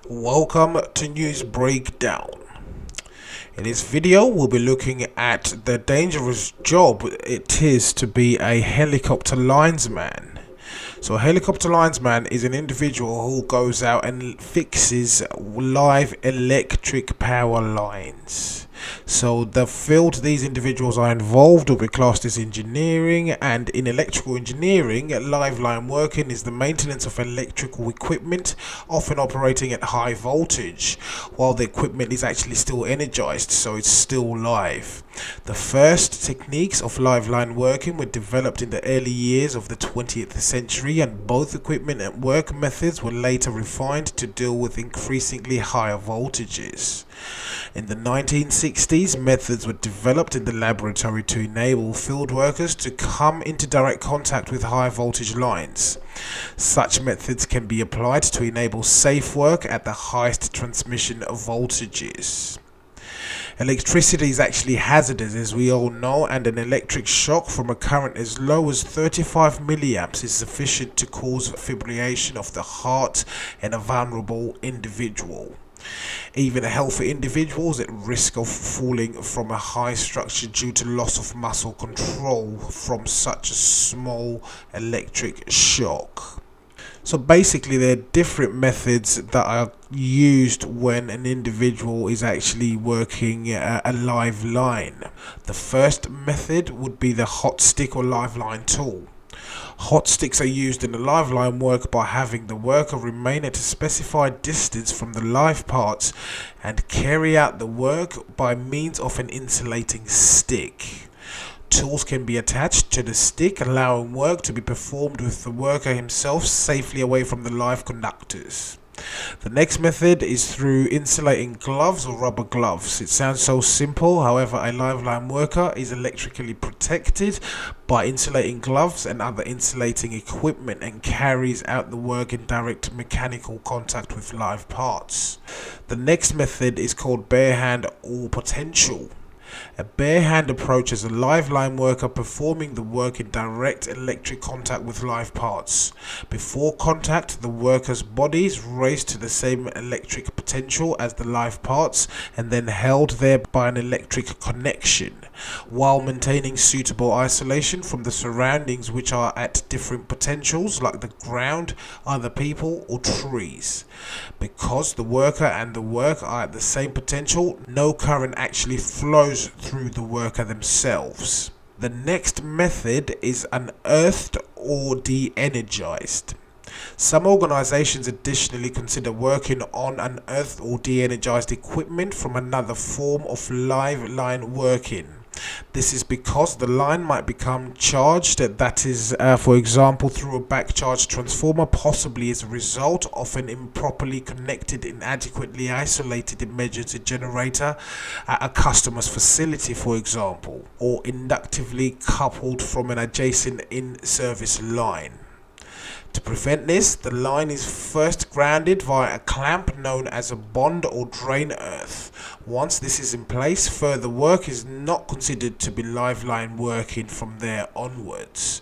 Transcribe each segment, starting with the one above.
Welcome to News Breakdown. In this video, we'll be looking at the dangerous job it is to be a helicopter linesman. So a helicopter linesman is an individual who goes out and fixes live electric power lines. So the field these individuals are involved will be classed as engineering, and in electrical engineering, live line working is the maintenance of electrical equipment, often operating at high voltage, while the equipment is actually still energized, so it's still live. The first techniques of live line working were developed in the early years of the 20th century, and both equipment and work methods were later refined to deal with increasingly higher voltages. In the 1960s, methods were developed in the laboratory to enable field workers to come into direct contact with high voltage lines. Such methods can be applied to enable safe work at the highest transmission voltages. Electricity is actually hazardous, as we all know, and an electric shock from a current as low as 35 milliamps is sufficient to cause fibrillation of the heart in a vulnerable individual. Even healthy individuals at risk of falling from a high structure due to loss of muscle control from such a small electric shock. So basically, there are different methods that are used when an individual is actually working a live line. The first method would be the hot stick or live line tool. Hot sticks are used in the live line work by having the worker remain at a specified distance from the live parts and carry out the work by means of an insulating stick. Tools can be attached to the stick, allowing work to be performed with the worker himself safely away from the live conductors. The next method is through insulating gloves or rubber gloves. It sounds so simple, however, a live line worker is electrically protected by insulating gloves and other insulating equipment and carries out the work in direct mechanical contact with live parts. The next method is called bare hand or potential. A bare hand approach is a live line worker performing the work in direct electric contact with live parts. Before contact, the worker's body is raised to the same electric potential as the live parts and then held there by an electric connection, while maintaining suitable isolation from the surroundings, which are at different potentials like the ground, other people or trees. Because the worker and the work are at the same potential, no current actually flows through the worker themselves. The next method is unearthed or de-energized. Some organizations additionally consider working on unearthed or de-energized equipment from another form of live line working. This is because the line might become charged, that is, for example, through a back-charged transformer, possibly as a result of an improperly connected, inadequately isolated emergency generator at a customer's facility, for example, or inductively coupled from an adjacent in-service line. To prevent this, the line is first grounded via a clamp known as a bond or drain earth. Once this is in place, further work is not considered to be live line working from there onwards.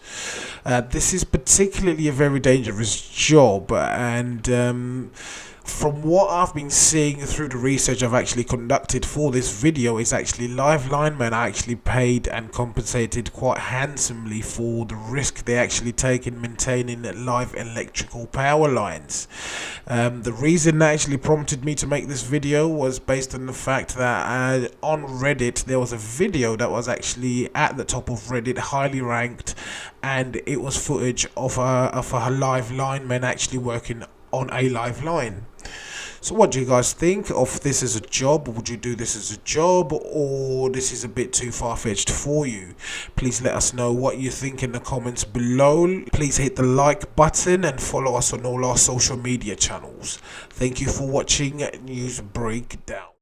This is particularly a very dangerous job, and from what I've been seeing through the research I've actually conducted for this video, is actually live linemen are actually paid and compensated quite handsomely for the risk they actually take in maintaining live electrical power lines. The reason that actually prompted me to make this video was based on the fact that on Reddit there was a video that was actually at the top of Reddit, highly ranked, and it was footage of a live lineman actually working on a live line. So what do you guys think of this as a job? Would you do this as a job, or this is a bit too far-fetched for you? Please let us know what you think in the comments below. Please hit the like button and follow us on all our social media channels. Thank you for watching News Breakdown.